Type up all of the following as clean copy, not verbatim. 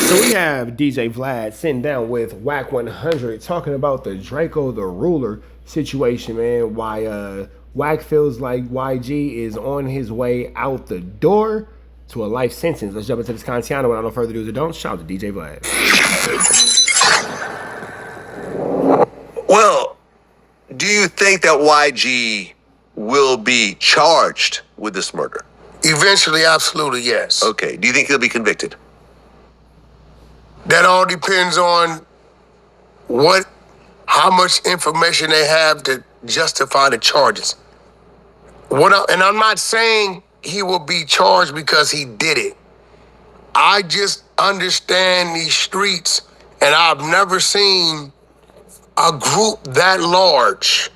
So we have DJ Vlad sitting down with WACK100 talking about the Draco the Ruler situation, man. Why WACK feels like YG is on his way out the door to a life sentence. Let's jump into this Contiano without no further ado. Don't shout out to DJ Vlad. Well, do you think that YG will be charged with this murder? Eventually, absolutely, yes. Okay. Do you think he'll be convicted? That all depends on how much information they have to justify the charges. And I'm not saying he will be charged because he did it. I just understand these streets, and I've never seen a group that large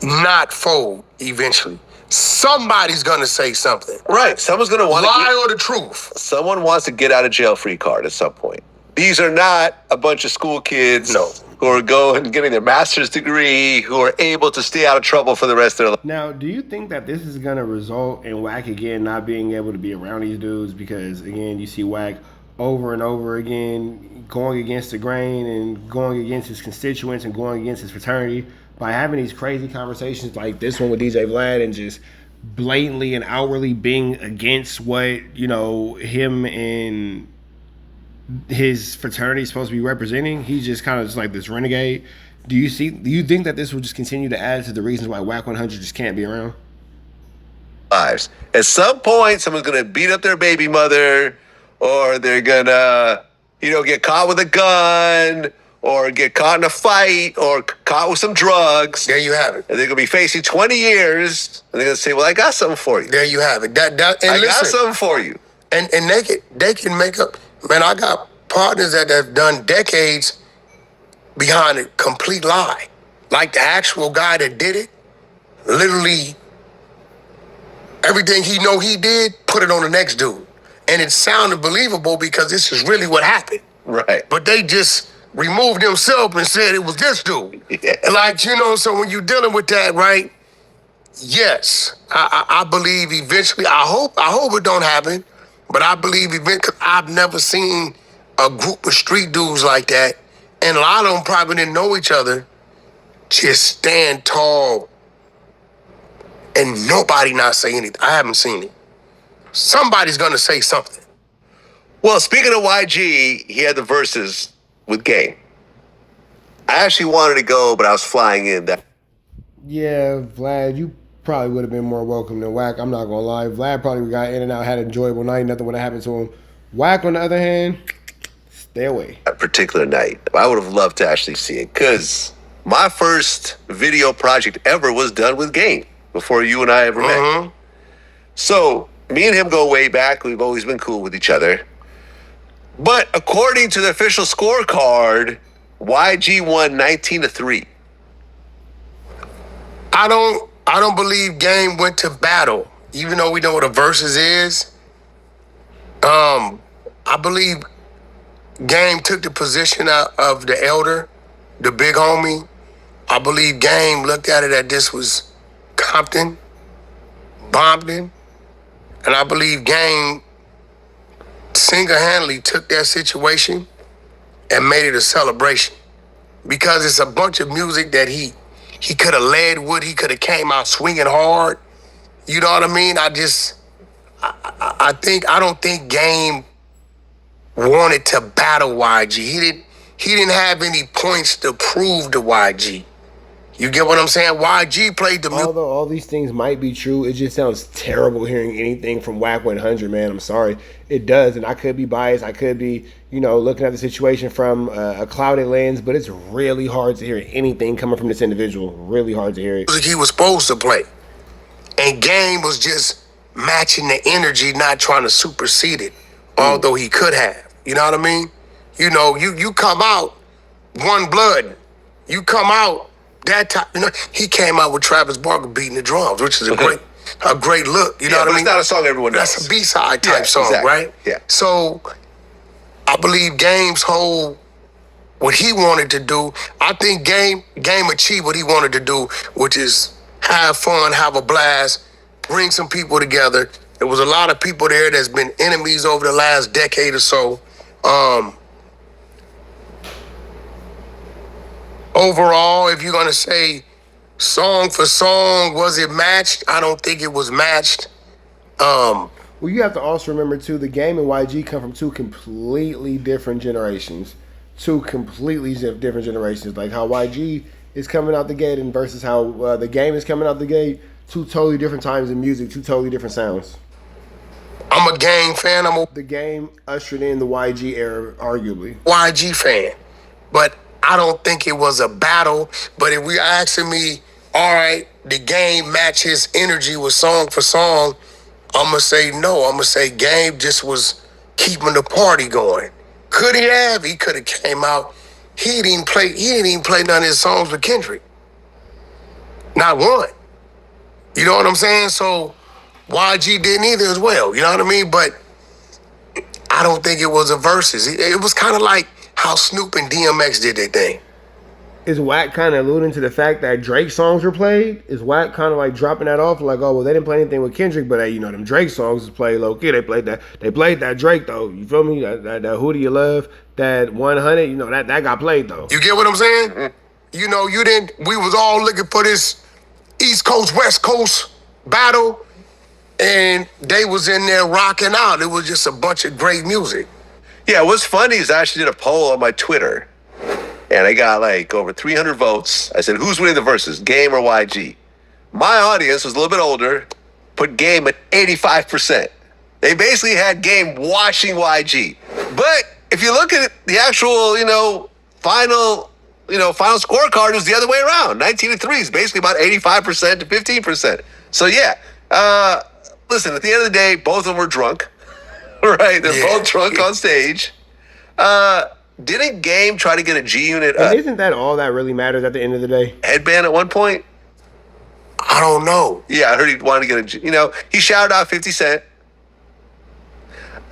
not fold eventually. Somebody's gonna say something. Right. Someone's going to want to lie or the truth. Someone wants to get out of jail free card at some point. These are not a bunch of school kids who are going and getting their master's degree, who are able to stay out of trouble for the rest of their life. Now, do you think that this is going to result in WACK again not being able to be around these dudes? Because, again, you see WACK over and over again going against the grain and going against his constituents and going against his fraternity by having these crazy conversations like this one with DJ Vlad and just blatantly and outwardly being against what, you know, him and his fraternity is supposed to be representing. He's just kind of just like this renegade. Do you think that this will just continue to add to the reasons why WACK100 just can't be around? Lives. At some point, someone's going to beat up their baby mother, or they're going to, get caught with a gun, or get caught in a fight, or caught with some drugs. There you have it. And they're going to be facing 20 years, and they're going to say, well, I got something for you. There you have it. And got something for you. And they can make up. Man, I got partners that have done decades behind a complete lie. Like the actual guy that did it, literally everything he did, put it on the next dude. And it sounded believable because this is really what happened. Right. But they just removed themselves and said it was this dude. Yeah. Like, so when you're dealing with that, right? Yes, I believe eventually, I hope it don't happen, but I believe eventually, because I've never seen a group of street dudes like that, and a lot of them probably didn't know each other, just stand tall and nobody not say anything. I haven't seen it. Somebody's gonna say something. Well, speaking of YG, he had the Verzuz with Game. I actually wanted to go, but I was flying in. Yeah, Vlad, you probably would have been more welcome than WACK. I'm not gonna lie. Vlad probably got in and out, had an enjoyable night. Nothing would have happened to him. WACK, on the other hand, stay away. That particular night, I would have loved to actually see it, because my first video project ever was done with Game before you and I ever met. So me and him go way back. We've always been cool with each other. But according to the official scorecard, YG won 19-3. I don't believe Game went to battle, even though we know what a Verzuz is. I believe Game took the position out of the elder, the big homie. I believe Game looked at it that this was Compton, Bompton, and I believe Game single-handedly took that situation and made it a celebration, because it's a bunch of music that he could have led with. He could have came out swinging hard. You know what I mean? I don't think Game wanted to battle YG. He didn't have any points to prove to YG. You get what I'm saying? YG played the music. Although all these things might be true, it just sounds terrible hearing anything from WACK100, man. I'm sorry. It does, and I could be biased. I could be, looking at the situation from a clouded lens, but it's really hard to hear anything coming from this individual. Really hard to hear it. He was supposed to play. And Game was just matching the energy, not trying to supersede it, although he could have. You know what I mean? You come out one blood. You come out that time. He came out with Travis Barker beating the drums, which is a great look. You know what I mean? It's not a song everyone knows. That's a B-side type song, exactly. right? Yeah. So I believe Game's what he wanted to do. I think Game achieved what he wanted to do, which is have fun, have a blast, bring some people together, There was a lot of people there that's been enemies over the last decade or so. Overall, if you're gonna say song for song, was it matched? I don't think it was matched. Well, you have to also remember too, the game and YG come from two completely different generations. Two completely different generations. Like how YG is coming out the gate and versus how the game is coming out the gate. Two totally different times in music. Two totally different sounds. I'm a Game fan. The game ushered in the YG era, arguably. YG fan, but I don't think it was a battle. But if we asking me, all right, the game matches energy with song for song, I'm gonna say no. I'm gonna say Game just was keeping the party going. Could he have? He could have came out. He didn't even play none of his songs with Kendrick. Not one. You know what I'm saying? So YG didn't either as well. You know what I mean? But I don't think it was a versus. It was kind of like how Snoop and DMX did their thing. Is WACK kind of alluding to the fact that Drake songs were played? Is WACK kind of like dropping that off? Like, oh, well, they didn't play anything with Kendrick, but hey, you know, them Drake songs was played low key. They played that Drake though. You feel me? That Who Do You Love? That 100. You know, that got played though. You get what I'm saying? Mm-hmm. You know, we was all looking for this East Coast, West Coast battle, and they was in there rocking out. It was just a bunch of great music. Yeah, what's funny is I actually did a poll on my Twitter, and I got like over 300 votes. I said, who's winning the verses, Game or YG? My audience was a little bit older, put Game at 85%. They basically had Game washing YG. But if you look at the actual, final scorecard, it was the other way around. 19-3 is basically about 85% to 15%. So yeah, listen, at the end of the day, both of them were drunk. Right, they're both drunk on stage. Didn't Game try to get a G Unit? And isn't that all that really matters at the end of the day? Headband at one point? I don't know. Yeah, I heard he wanted to get a G. He shouted out 50 Cent.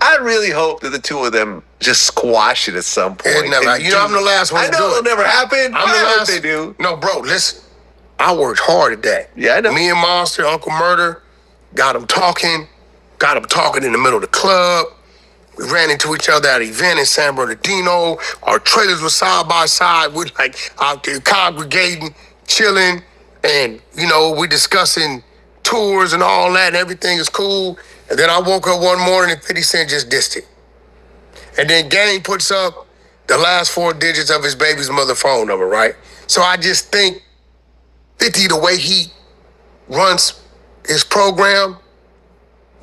I really hope that the two of them just squash it at some point. I'm the last one. I know it'll never happen. I hope they do. No, bro, listen. I worked hard at that. Yeah, I know. Me and Monster, Uncle Murder, got them talking in the middle of the club. We ran into each other at an event in San Bernardino. Our trailers were side by side. We're like out there congregating, chilling, and we discussing tours and all that, and everything is cool. And then I woke up one morning and 50 Cent just dissed it. And then Game puts up the last 4 digits of his baby's mother phone number, right? So I just think 50, the way he runs his program,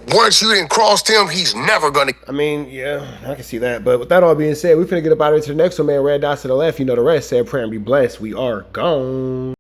once you didn't cross him, he's never gonna. I mean, yeah, I can see that. But with that all being said, we finna get up out of here to the next one, man. Red dots to the left, you know the rest. Say a prayer and be blessed. We are gone.